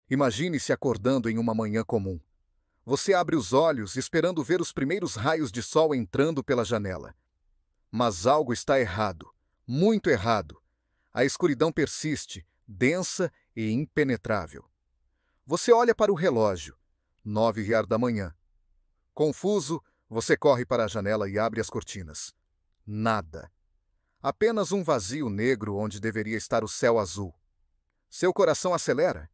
Imagine-se acordando em uma manhã comum. Você abre os olhos esperando ver os primeiros raios de sol entrando pela janela. Mas algo está errado, muito errado. A escuridão persiste, densa e impenetrável. Você olha para o relógio, 9h da manhã. Confuso, você corre para a janela e abre as cortinas. Nada. Apenas um vazio negro onde deveria estar o céu azul. Seu coração acelera.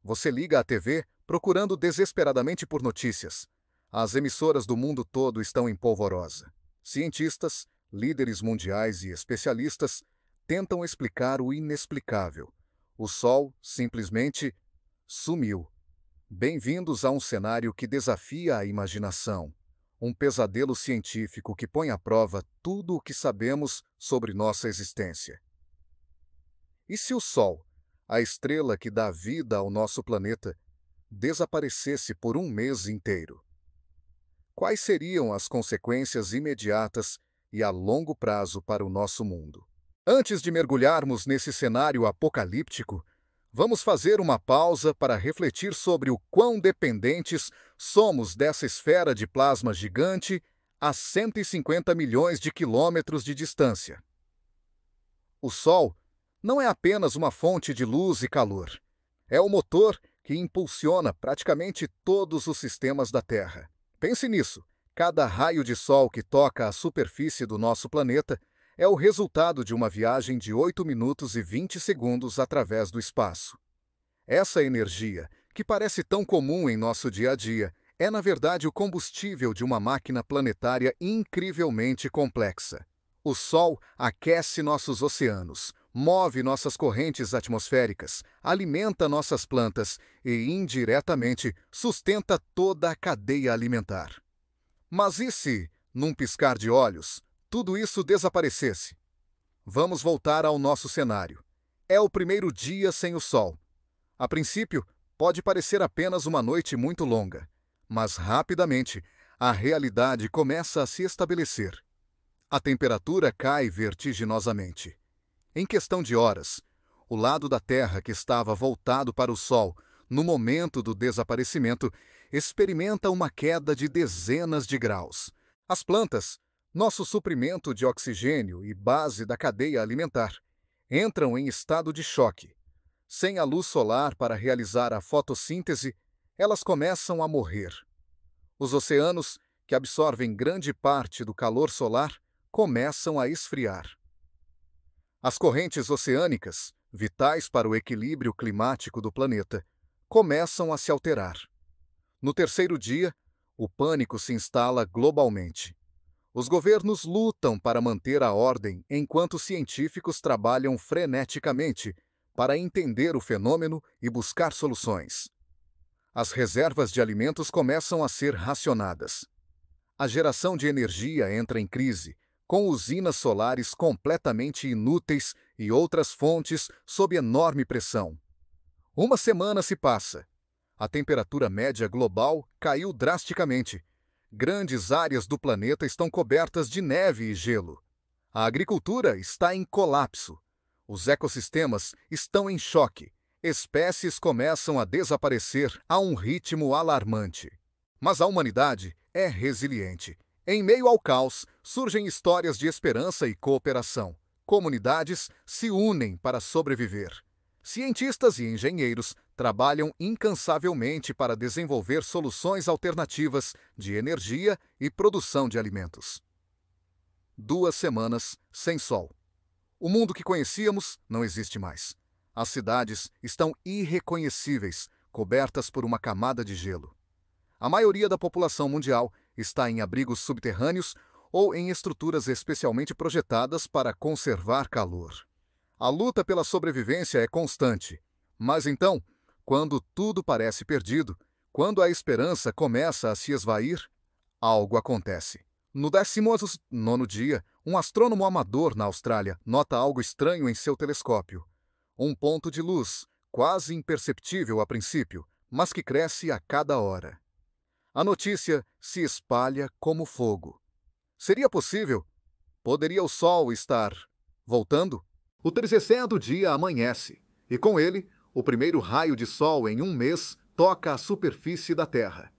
Você liga a TV, procurando desesperadamente por notícias. As emissoras do mundo todo estão em polvorosa. Cientistas, líderes mundiais e especialistas tentam explicar o inexplicável. O Sol simplesmente sumiu. Bem-vindos a um cenário que desafia a imaginação. Um pesadelo científico que põe à prova tudo o que sabemos sobre nossa existência. E se o Sol, a estrela que dá vida ao nosso planeta, desaparecesse por um mês inteiro? Quais seriam as consequências imediatas e a longo prazo para o nosso mundo? Antes de mergulharmos nesse cenário apocalíptico, vamos fazer uma pausa para refletir sobre o quão dependentes somos dessa esfera de plasma gigante a 150 milhões de quilômetros de distância. O Sol não é apenas uma fonte de luz e calor. É o motor que impulsiona praticamente todos os sistemas da Terra. Pense nisso. Cada raio de sol que toca a superfície do nosso planeta é o resultado de uma viagem de 8 minutos e 20 segundos através do espaço. Essa energia, que parece tão comum em nosso dia a dia, é na verdade o combustível de uma máquina planetária incrivelmente complexa. O Sol aquece nossos oceanos, move nossas correntes atmosféricas, alimenta nossas plantas e, indiretamente, sustenta toda a cadeia alimentar. Mas e se, num piscar de olhos, tudo isso desaparecesse? Vamos voltar ao nosso cenário. É o primeiro dia sem o Sol. A princípio, pode parecer apenas uma noite muito longa, mas rapidamente a realidade começa a se estabelecer. A temperatura cai vertiginosamente. Em questão de horas, o lado da Terra que estava voltado para o Sol no momento do desaparecimento experimenta uma queda de dezenas de graus. As plantas, nosso suprimento de oxigênio e base da cadeia alimentar, entram em estado de choque. Sem a luz solar para realizar a fotossíntese, elas começam a morrer. Os oceanos, que absorvem grande parte do calor solar, começam a esfriar. As correntes oceânicas, vitais para o equilíbrio climático do planeta, começam a se alterar. No terceiro dia, o pânico se instala globalmente. Os governos lutam para manter a ordem enquanto científicos trabalham freneticamente para entender o fenômeno e buscar soluções. As reservas de alimentos começam a ser racionadas. A geração de energia entra em crise, com usinas solares completamente inúteis e outras fontes sob enorme pressão. Uma semana se passa. A temperatura média global caiu drasticamente. Grandes áreas do planeta estão cobertas de neve e gelo. A agricultura está em colapso. Os ecossistemas estão em choque. Espécies começam a desaparecer a um ritmo alarmante. Mas a humanidade é resiliente. Em meio ao caos, surgem histórias de esperança e cooperação. Comunidades se unem para sobreviver. Cientistas e engenheiros trabalham incansavelmente para desenvolver soluções alternativas de energia e produção de alimentos. 2 semanas sem sol. O mundo que conhecíamos não existe mais. As cidades estão irreconhecíveis, cobertas por uma camada de gelo. A maioria da população mundial está em abrigos subterrâneos ou em estruturas especialmente projetadas para conservar calor. A luta pela sobrevivência é constante. Mas então, quando tudo parece perdido, quando a esperança começa a se esvair, algo acontece. No 19º dia, um astrônomo amador na Austrália nota algo estranho em seu telescópio. Um ponto de luz, quase imperceptível a princípio, mas que cresce a cada hora. A notícia se espalha como fogo. Seria possível? Poderia o Sol estar voltando? O 30º dia amanhece, e com ele, O primeiro raio de sol em um mês toca a superfície da Terra.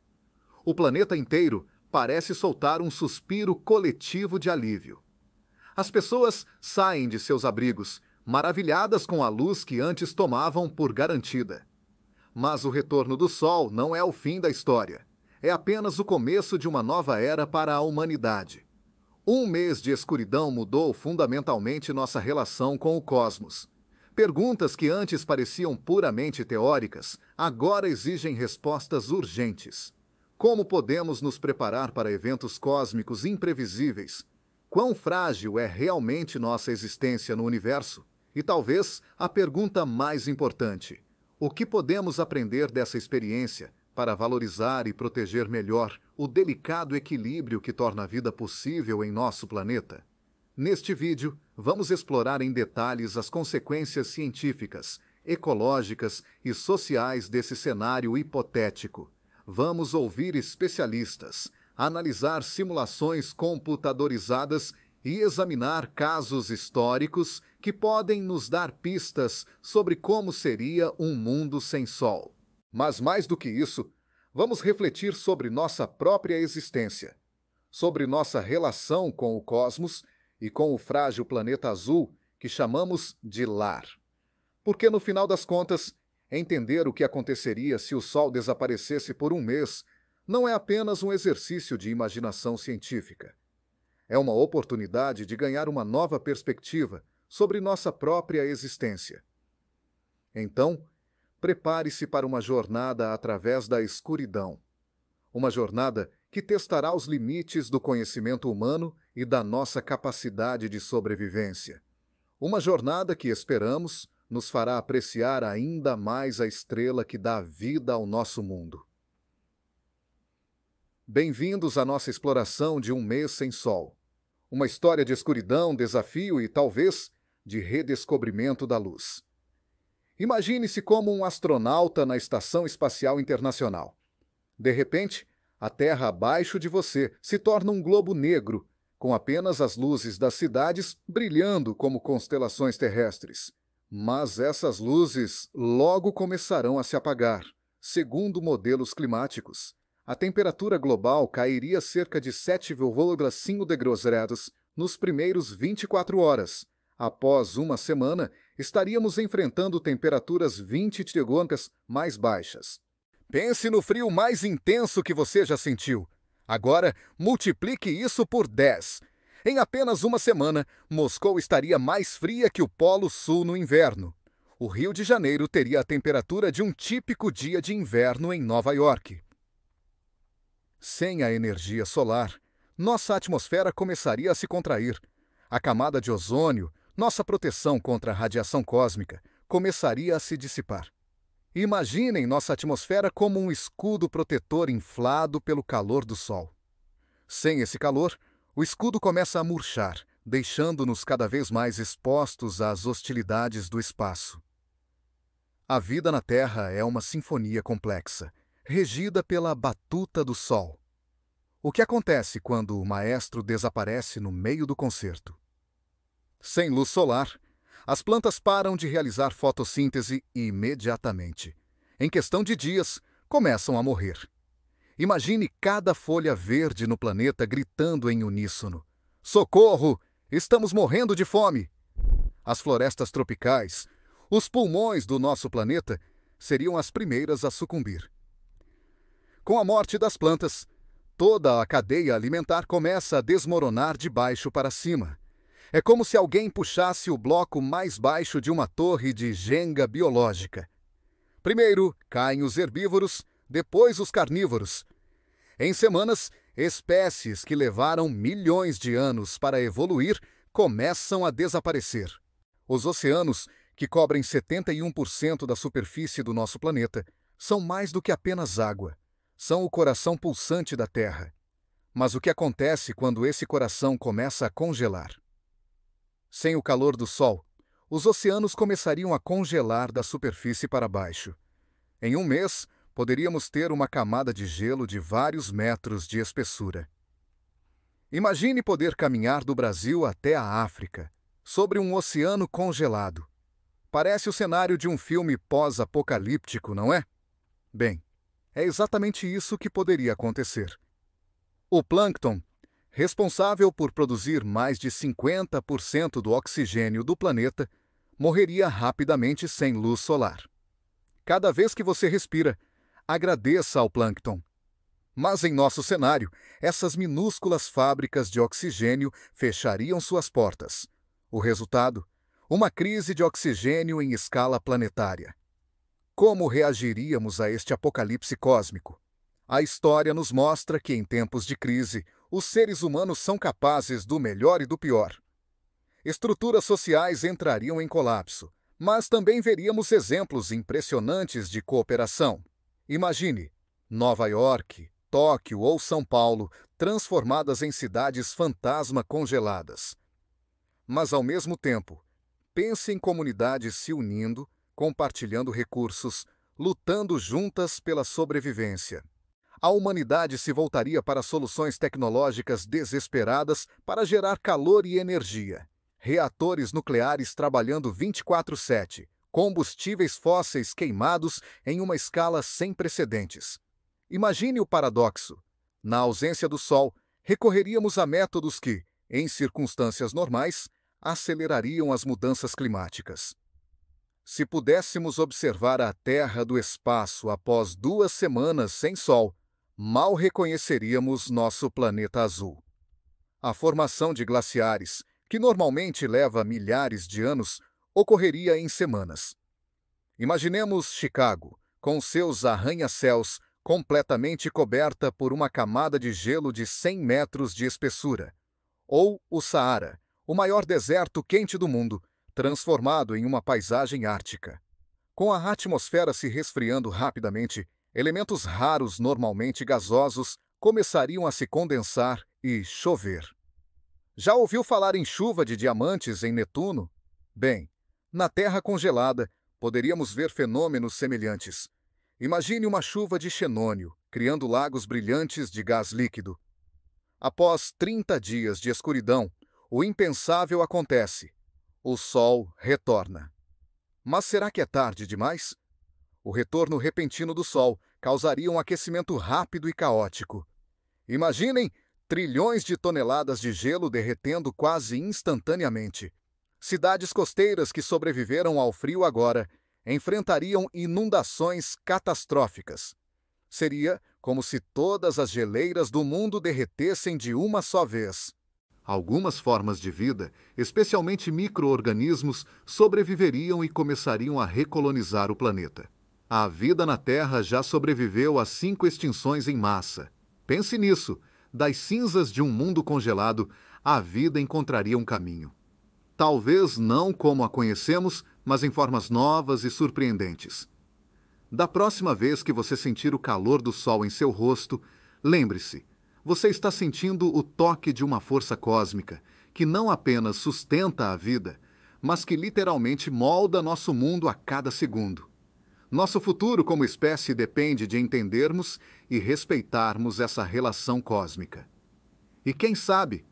O planeta inteiro parece soltar um suspiro coletivo de alívio. As pessoas saem de seus abrigos, maravilhadas com a luz que antes tomavam por garantida. Mas o retorno do sol não é o fim da história. É apenas o começo de uma nova era para a humanidade. Um mês de escuridão mudou fundamentalmente nossa relação com o cosmos. Perguntas que antes pareciam puramente teóricas, agora exigem respostas urgentes. Como podemos nos preparar para eventos cósmicos imprevisíveis? Quão frágil é realmente nossa existência no universo? E talvez a pergunta mais importante: o que podemos aprender dessa experiência para valorizar e proteger melhor o delicado equilíbrio que torna a vida possível em nosso planeta? Neste vídeo, vamos explorar em detalhes as consequências científicas, ecológicas e sociais desse cenário hipotético. Vamos ouvir especialistas, analisar simulações computadorizadas e examinar casos históricos que podem nos dar pistas sobre como seria um mundo sem sol. Mas mais do que isso, vamos refletir sobre nossa própria existência, sobre nossa relação com o cosmos e com o frágil planeta azul que chamamos de lar. Porque, no final das contas, entender o que aconteceria se o Sol desaparecesse por um mês não é apenas um exercício de imaginação científica. É uma oportunidade de ganhar uma nova perspectiva sobre nossa própria existência. Então, prepare-se para uma jornada através da escuridão. Uma jornada que testará os limites do conhecimento humano e da nossa capacidade de sobrevivência. Uma jornada que, esperamos, nos fará apreciar ainda mais a estrela que dá vida ao nosso mundo. Bem-vindos à nossa exploração de um mês sem sol. Uma história de escuridão, desafio e, talvez, de redescobrimento da luz. Imagine-se como um astronauta na Estação Espacial Internacional. De repente, a Terra abaixo de você se torna um globo negro, com apenas as luzes das cidades brilhando como constelações terrestres. Mas essas luzes logo começarão a se apagar. Segundo modelos climáticos, a temperatura global cairia cerca de 7,5 degraus Celsius nos primeiros 24 horas. Após uma semana, estaríamos enfrentando temperaturas 20 degreus mais baixas. Pense no frio mais intenso que você já sentiu. Agora, multiplique isso por 10. Em apenas uma semana, Moscou estaria mais fria que o Polo Sul no inverno. O Rio de Janeiro teria a temperatura de um típico dia de inverno em Nova York. Sem a energia solar, nossa atmosfera começaria a se contrair. A camada de ozônio, nossa proteção contra a radiação cósmica, começaria a se dissipar. Imaginem nossa atmosfera como um escudo protetor inflado pelo calor do Sol. Sem esse calor, o escudo começa a murchar, deixando-nos cada vez mais expostos às hostilidades do espaço. A vida na Terra é uma sinfonia complexa, regida pela batuta do Sol. O que acontece quando o maestro desaparece no meio do concerto? Sem luz solar, as plantas param de realizar fotossíntese imediatamente. Em questão de dias, começam a morrer. Imagine cada folha verde no planeta gritando em uníssono: "Socorro! Estamos morrendo de fome!" As florestas tropicais, os pulmões do nosso planeta, seriam as primeiras a sucumbir. Com a morte das plantas, toda a cadeia alimentar começa a desmoronar de baixo para cima. É como se alguém puxasse o bloco mais baixo de uma torre de Jenga biológica. Primeiro caem os herbívoros, depois os carnívoros. Em semanas, espécies que levaram milhões de anos para evoluir começam a desaparecer. Os oceanos, que cobrem 71% da superfície do nosso planeta, são mais do que apenas água. São o coração pulsante da Terra. Mas o que acontece quando esse coração começa a congelar? Sem o calor do Sol, os oceanos começariam a congelar da superfície para baixo. Em um mês, poderíamos ter uma camada de gelo de vários metros de espessura. Imagine poder caminhar do Brasil até a África, sobre um oceano congelado. Parece o cenário de um filme pós-apocalíptico, não é? Bem, é exatamente isso que poderia acontecer. O plâncton, responsável por produzir mais de 50% do oxigênio do planeta, morreria rapidamente sem luz solar. Cada vez que você respira, agradeça ao plâncton. Mas em nosso cenário, essas minúsculas fábricas de oxigênio fechariam suas portas. O resultado? Uma crise de oxigênio em escala planetária. Como reagiríamos a este apocalipse cósmico? A história nos mostra que, em tempos de crise, os seres humanos são capazes do melhor e do pior. Estruturas sociais entrariam em colapso, mas também veríamos exemplos impressionantes de cooperação. Imagine Nova York, Tóquio ou São Paulo transformadas em cidades fantasma congeladas. Mas, ao mesmo tempo, pense em comunidades se unindo, compartilhando recursos, lutando juntas pela sobrevivência. A humanidade se voltaria para soluções tecnológicas desesperadas para gerar calor e energia. Reatores nucleares trabalhando 24/7, combustíveis fósseis queimados em uma escala sem precedentes. Imagine o paradoxo. Na ausência do Sol, recorreríamos a métodos que, em circunstâncias normais, acelerariam as mudanças climáticas. Se pudéssemos observar a Terra do espaço após 2 semanas sem Sol, mal reconheceríamos nosso planeta azul. A formação de glaciares, que normalmente leva milhares de anos, ocorreria em semanas. Imaginemos Chicago, com seus arranha-céus completamente coberta por uma camada de gelo de 100 metros de espessura, ou o Saara, o maior deserto quente do mundo, transformado em uma paisagem ártica. Com a atmosfera se resfriando rapidamente, elementos raros normalmente gasosos começariam a se condensar e chover. Já ouviu falar em chuva de diamantes em Netuno? Bem, na Terra congelada, poderíamos ver fenômenos semelhantes. Imagine uma chuva de xenônio, criando lagos brilhantes de gás líquido. Após 30 dias de escuridão, o impensável acontece. O Sol retorna. Mas será que é tarde demais? O retorno repentino do Sol causaria um aquecimento rápido e caótico. Imaginem trilhões de toneladas de gelo derretendo quase instantaneamente. Cidades costeiras que sobreviveram ao frio agora enfrentariam inundações catastróficas. Seria como se todas as geleiras do mundo derretessem de uma só vez. Algumas formas de vida, especialmente micro-organismos, sobreviveriam e começariam a recolonizar o planeta. A vida na Terra já sobreviveu a 5 extinções em massa. Pense nisso. Das cinzas de um mundo congelado, a vida encontraria um caminho. Talvez não como a conhecemos, mas em formas novas e surpreendentes. Da próxima vez que você sentir o calor do Sol em seu rosto, lembre-se, você está sentindo o toque de uma força cósmica que não apenas sustenta a vida, mas que literalmente molda nosso mundo a cada segundo. Nosso futuro como espécie depende de entendermos e respeitarmos essa relação cósmica. E quem sabe,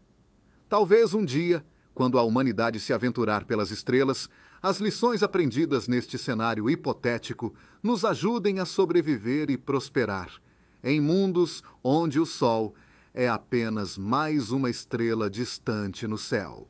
talvez um dia, quando a humanidade se aventurar pelas estrelas, as lições aprendidas neste cenário hipotético nos ajudem a sobreviver e prosperar, em mundos onde o Sol é apenas mais uma estrela distante no céu.